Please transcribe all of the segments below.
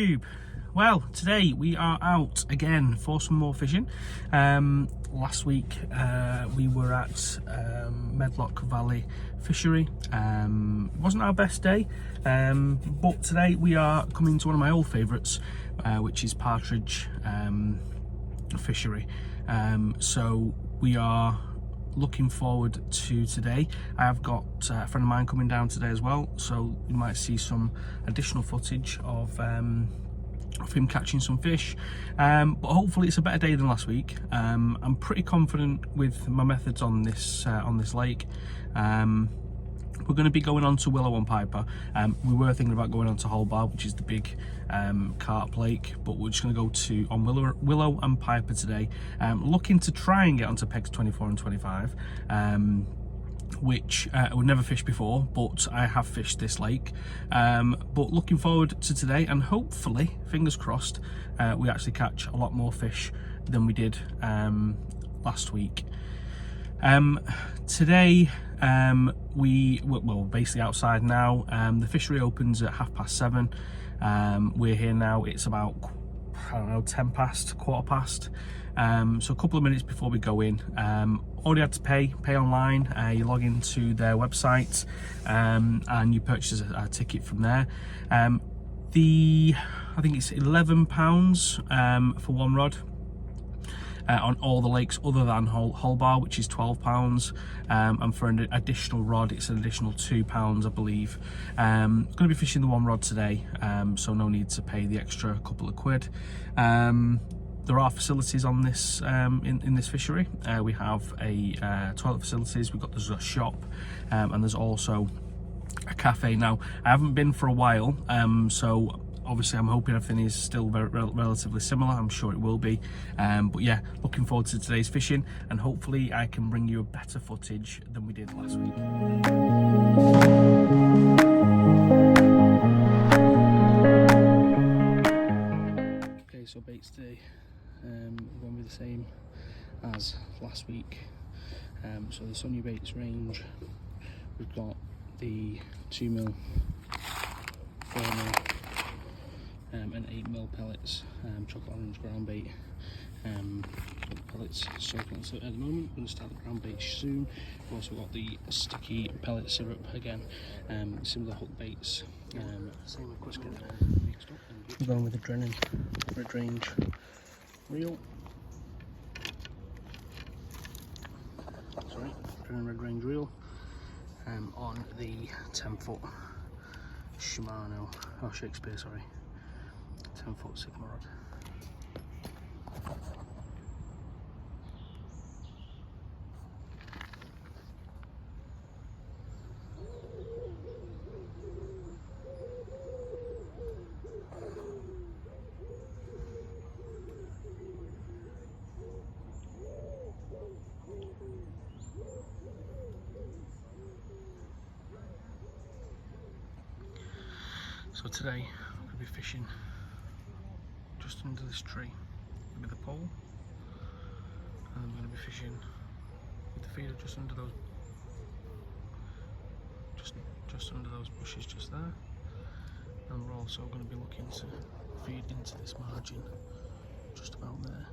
YouTube. Well, today we are out again for some more fishing. Last week we were at Medlock Valley Fishery. It wasn't our best day, but today we are coming to one of my old favourites, which is Partridge Fishery. So we are looking forward to today. I have got a friend of mine coming down today as well, so you might see some additional footage of him catching some fish, but hopefully it's a better day than last week. I'm pretty confident with my methods on this lake. We're going to be going on to Willow and Piper. We were thinking about going on to Holbar, which is the big carp lake, but we're just going to go on Willow and Piper today. Looking to try and get onto pegs 24 and 25, which we've never fished before, but I have fished this lake. But looking forward to today, and hopefully, fingers crossed, we actually catch a lot more fish than we did last week. Today we're basically outside now. The fishery opens at 7:30. We're here now, it's about, I don't know, 10 past, quarter past. So a couple of minutes before we go in. Already had to pay online. You log into their website and you purchase a ticket from there. I think it's £11 for one rod on all the lakes other than Holbar, which is £12, and for an additional rod it's an additional £2, I believe. Going to be fishing the one rod today, so no need to pay the extra couple of quid. There are facilities on this in this fishery. We have a toilet facilities, there's a shop, and there's also a cafe. Now I haven't been for a while, so obviously I'm hoping everything is still relatively similar. I'm sure it will be, but yeah, looking forward to today's fishing, and hopefully I can bring you a better footage than we did last week. Okay, so baits today, we're going to be the same as last week. So the Sonubaits range, we've got the 2mm, 4mm, and 8mm pellets, chocolate orange groundbait. Pellets soaking at the moment. We're going to start the groundbait soon. We've also got the sticky pellet syrup again, similar hook baits. Same with Quiskin mixed up. We're going with the Drennan red range reel. Sorry, Drennan red range reel. On the 10-foot Shakespeare, sorry. 10-foot Sigma rod. So today we're going to be fishing just under this tree with a pole, and I'm going to be fishing with the feeder just under those bushes just there, and we're also going to be looking to feed into this margin just about there.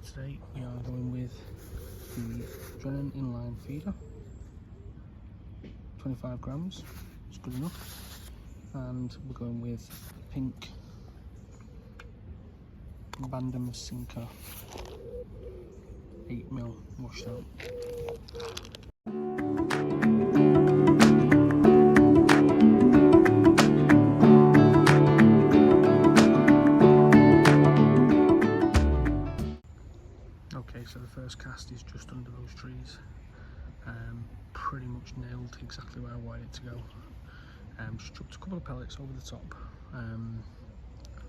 Today we are going with the Drennan inline feeder, 25 grams, it's good enough. And we're going with pink Bandam Sinker 8mm Washout. Okay, so the first cast is just under those trees. Pretty much nailed exactly where I wanted it to go. Just chucked a couple of pellets over the top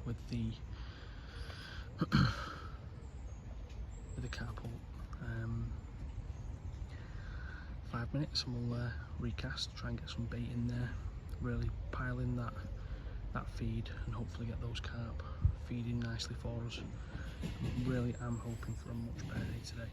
with the carp hole. 5 minutes and we'll recast, try and get some bait in there, really pile in that feed and hopefully get those carp feeding nicely for us. Really am hoping for a much better day today.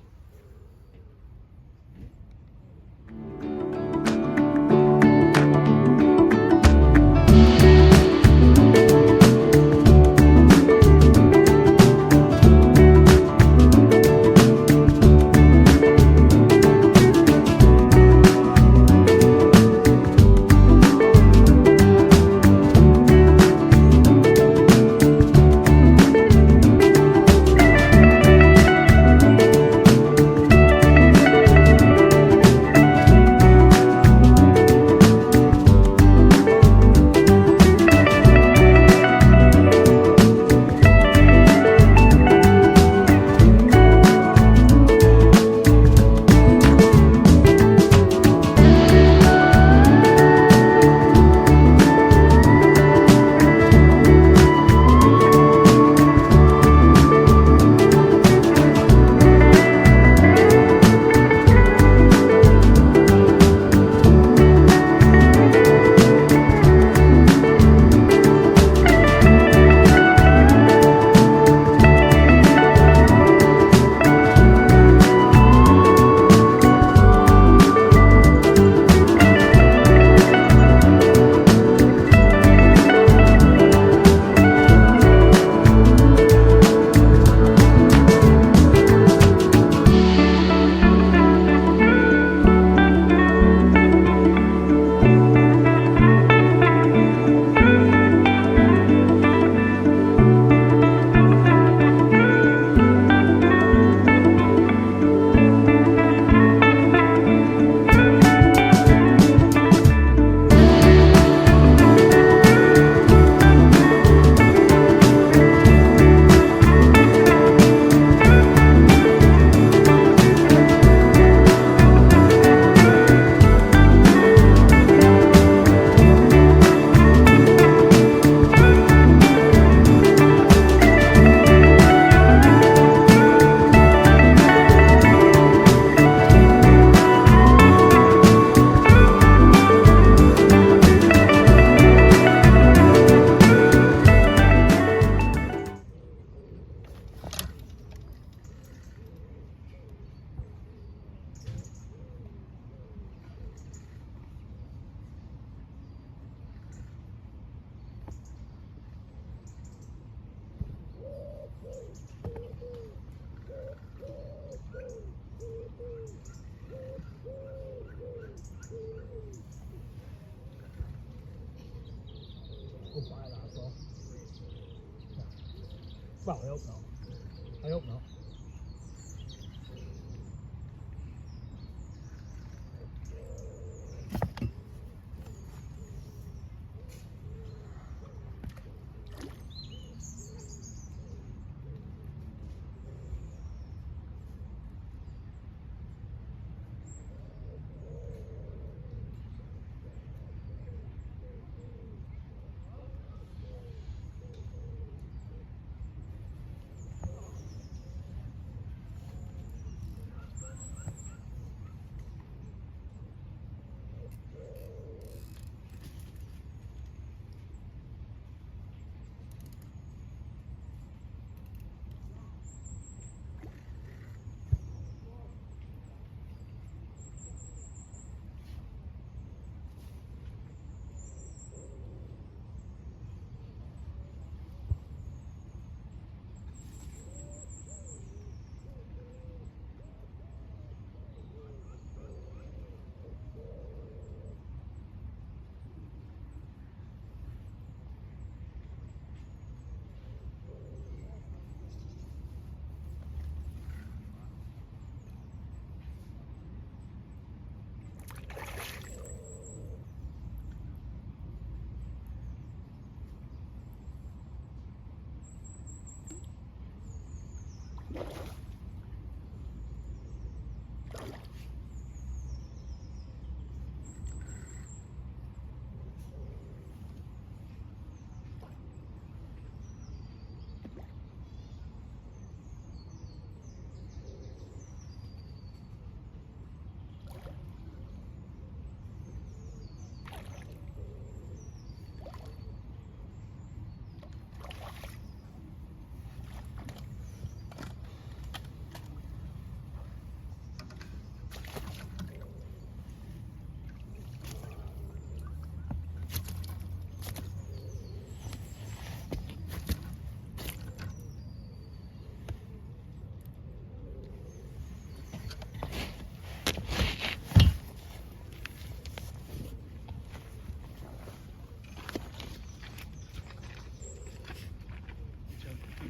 Well, I hope not. I hope not.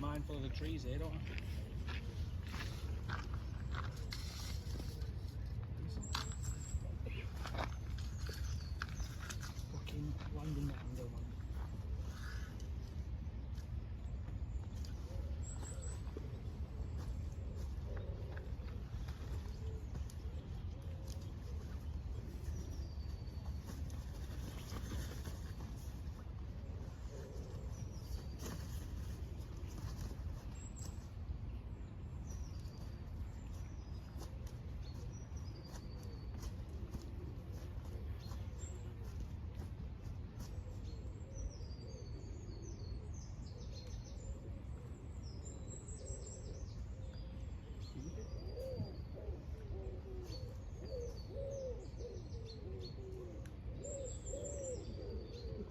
Mindful of the trees here, don't I? Fucking landing that angle, man.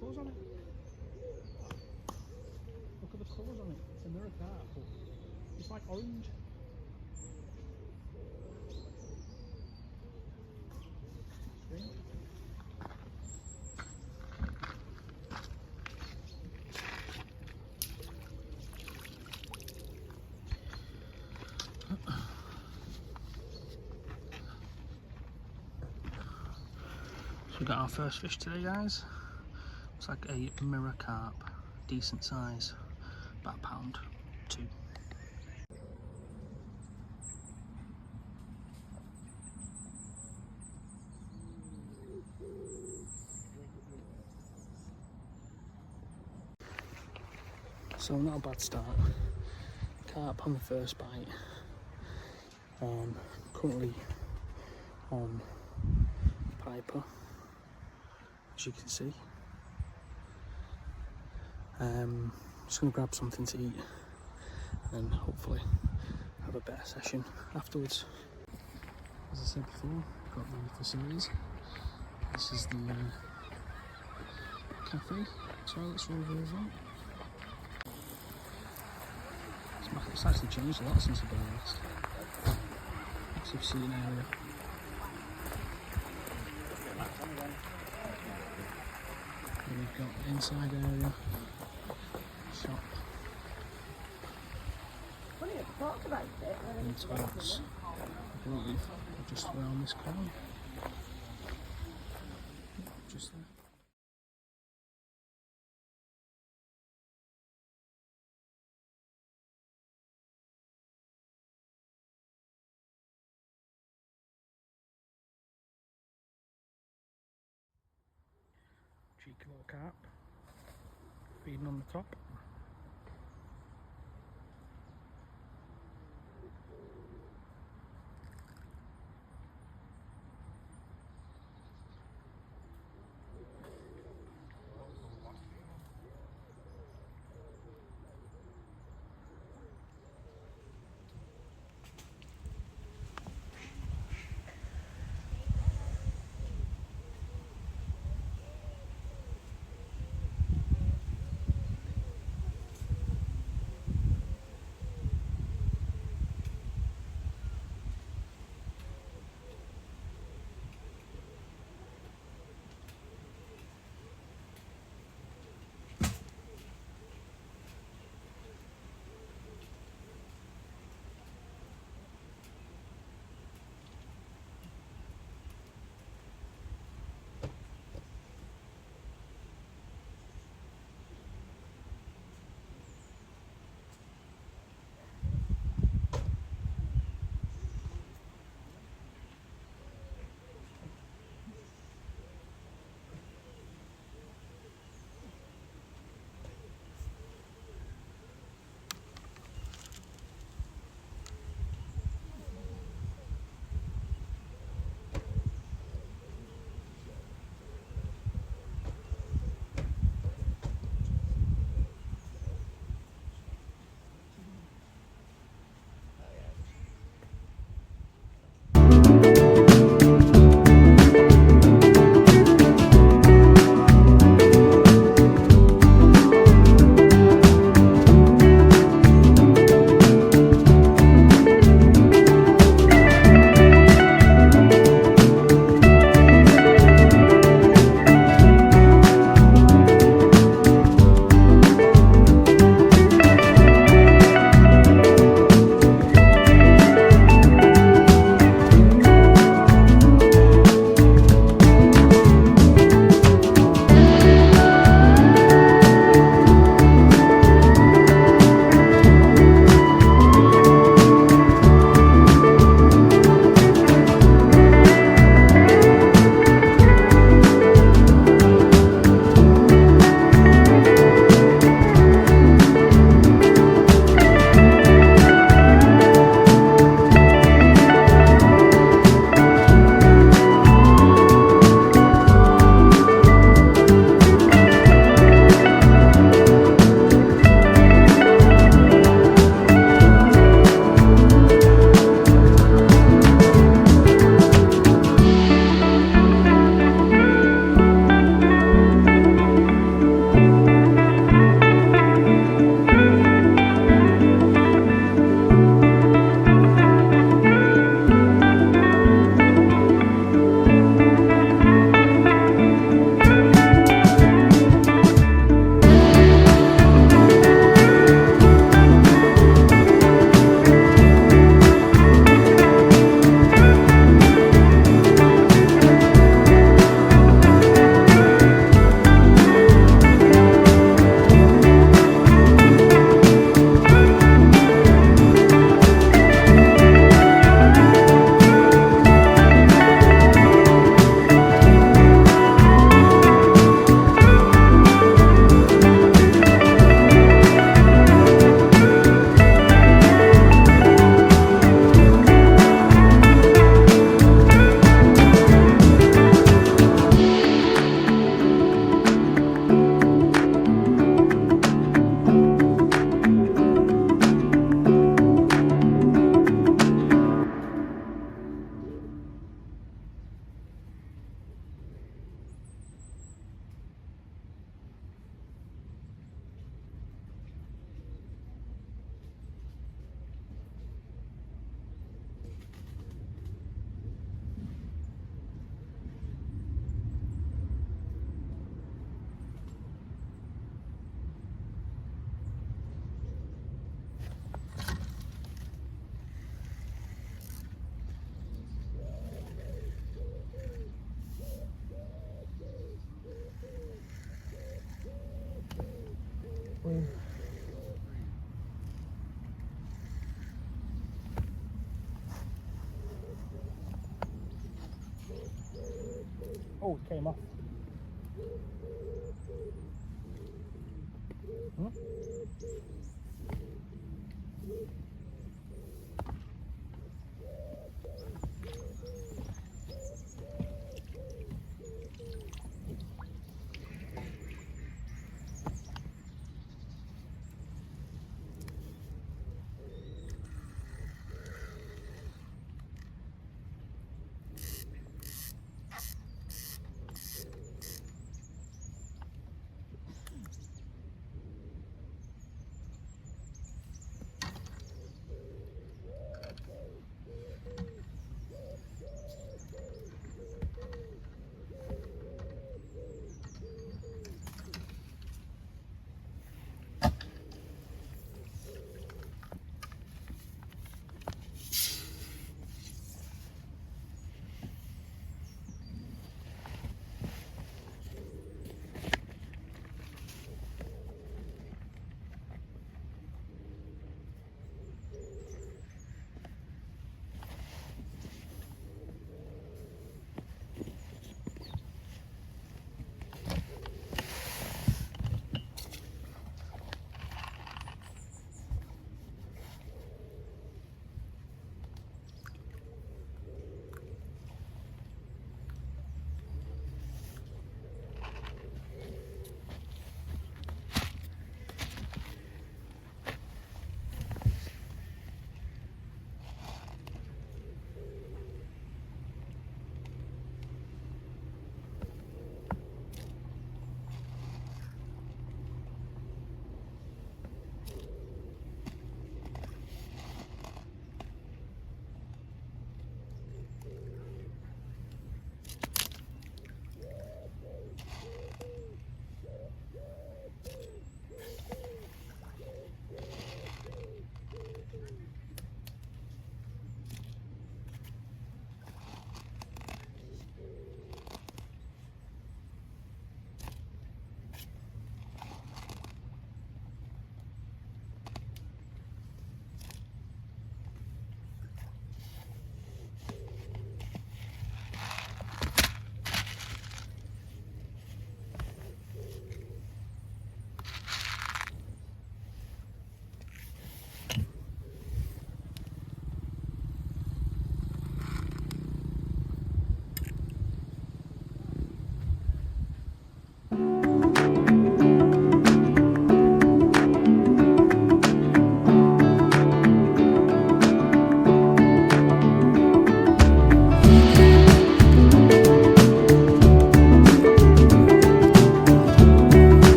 Colours on it. Look at the colours on it. It's a mirror carp, but it's like orange. Strange. So we got our first fish today, guys. It's like a mirror carp, decent size, about £1.2. So not a bad start. Carp on the first bite. Currently on Piper, as you can see. Just going to grab something to eat and hopefully have a better session afterwards. As I said before, we've got the facilities. This is the cafe, toilets are over as well. It's actually changed a lot since I've been last. Massive seating area. And we've got the inside area, shop, talked about it. And towards, I believe, just around this corner. Just there. Cheeky little carp, feeding on the top. Clean. Oh, it came off. Hmm?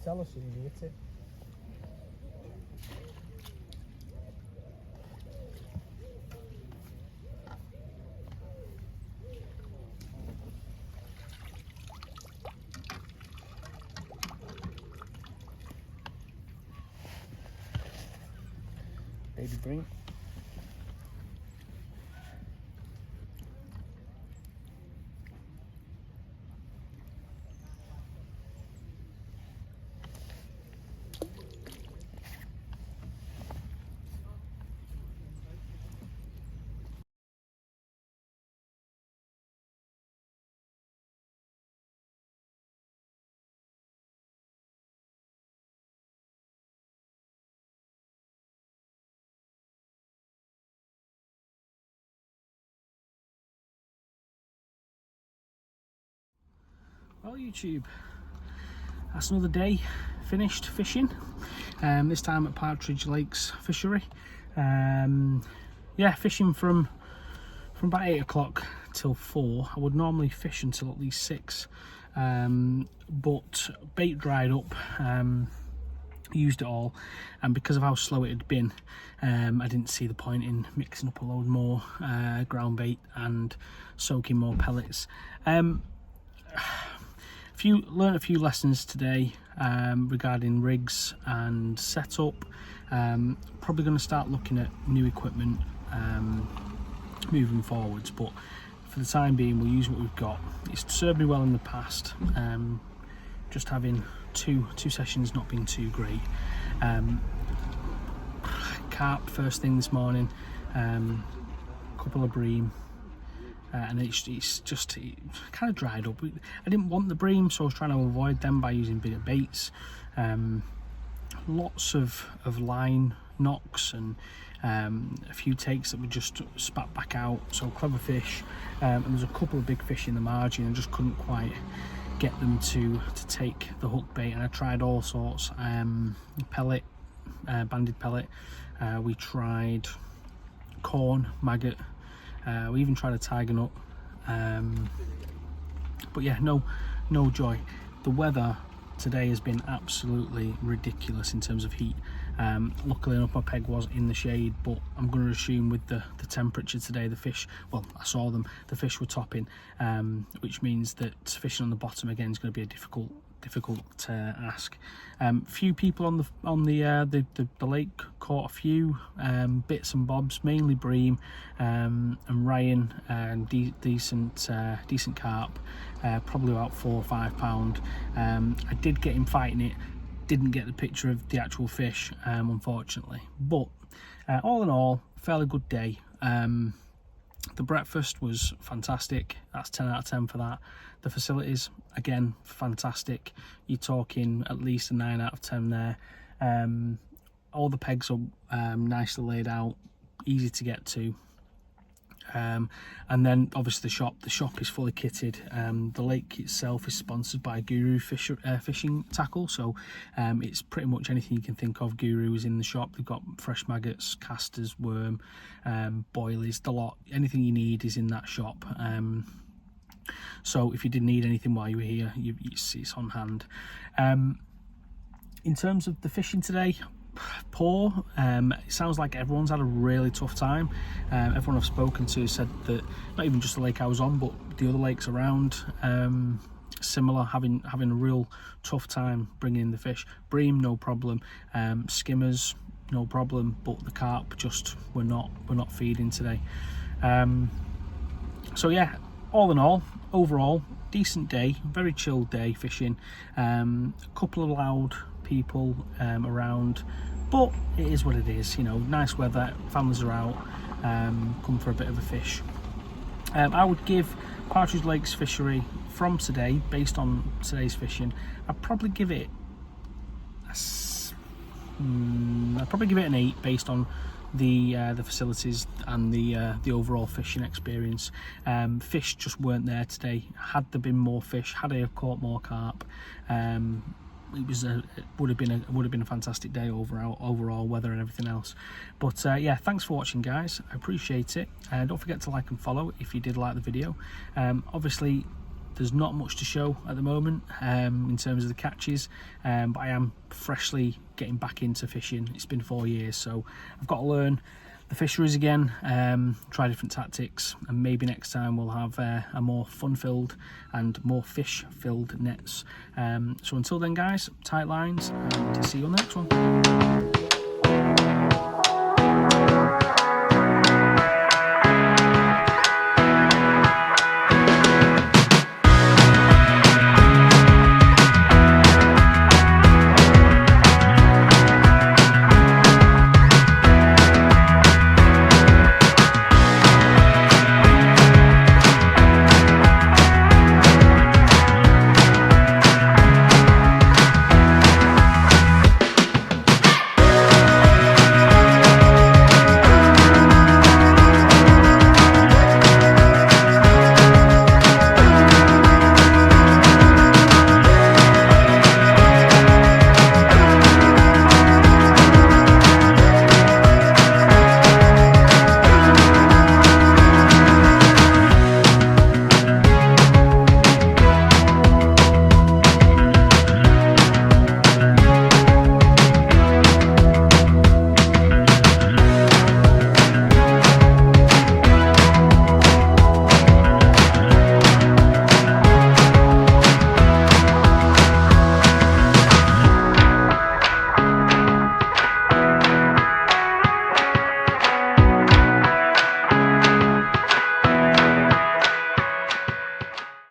tell us soon as you hit it. Baby bream. Well, YouTube, that's another day finished fishing, this time at Partridge Lakes fishery. Yeah, fishing from about 8 o'clock till 4. I would normally fish until at least 6, but bait dried up, used it all, and because of how slow it had been, I didn't see the point in mixing up a load more ground bait and soaking more pellets. Learned a few lessons today regarding rigs and setup. Probably going to start looking at new equipment moving forwards, but for the time being we'll use what we've got. It's served me well in the past, just having two sessions not been too great. Carp first thing this morning, couple of bream, and it kind of dried up. I didn't want the bream, so I was trying to avoid them by using bigger baits. Lots of line knocks and a few takes that were just spat back out, so clever fish, and there's a couple of big fish in the margin and just couldn't quite get them to take the hook bait. And I tried all sorts, pellet, banded pellet, we tried corn, maggot, we even tried a tiger nut, but yeah, no joy. The weather today has been absolutely ridiculous in terms of heat. Luckily enough my peg was in the shade, but I'm going to assume with the temperature today, the fish, well, I saw them, the fish were topping, which means that fishing on the bottom again is going to be a difficult ask. Few people on the lake caught a few bits and bobs, mainly bream, and Ryan, and decent carp, probably about 4 or 5 pound. I did get him fighting it, didn't get the picture of the actual fish, unfortunately, but all in all, fairly good day. The breakfast was fantastic, that's 10 out of 10 for that. The facilities, again, fantastic. You're talking at least a 9 out of 10 there. All the pegs are nicely laid out, easy to get to. And then obviously the shop is fully kitted. The lake itself is sponsored by Guru fishing tackle, so it's pretty much anything you can think of. Guru is in the shop. They've got fresh maggots, casters, worm, boilies, the lot. Anything you need is in that shop. So if you did need anything while you were here, it's on hand. In terms of the fishing today, poor. It sounds like everyone's had a really tough time. Everyone I've spoken to said that, not even just the lake I was on, but the other lakes around, similar, having a real tough time bringing in the fish. Bream, no problem. Skimmers, no problem, but the carp just were not feeding today. So yeah, all in all, overall decent day, very chilled day fishing. A couple of loud people around, but it is what it is, you know, nice weather, families are out, come for a bit of a fish. I would give Partridge Lakes fishery from today, based on today's fishing, I'd probably give it an 8 based on the facilities and the overall fishing experience. Fish just weren't there today. Had there been more fish, had I have caught more carp, it would have been a fantastic day overall, weather and everything else. But yeah, thanks for watching, guys. I appreciate it. Don't forget to like and follow if you did like the video. Obviously there's not much to show at the moment in terms of the catches, but I am freshly getting back into fishing. It's been 4 years, so I've got to learn the fisheries again, try different tactics, and maybe next time we'll have a more fun-filled and more fish-filled nets. So until then guys, tight lines, and see you on the next one.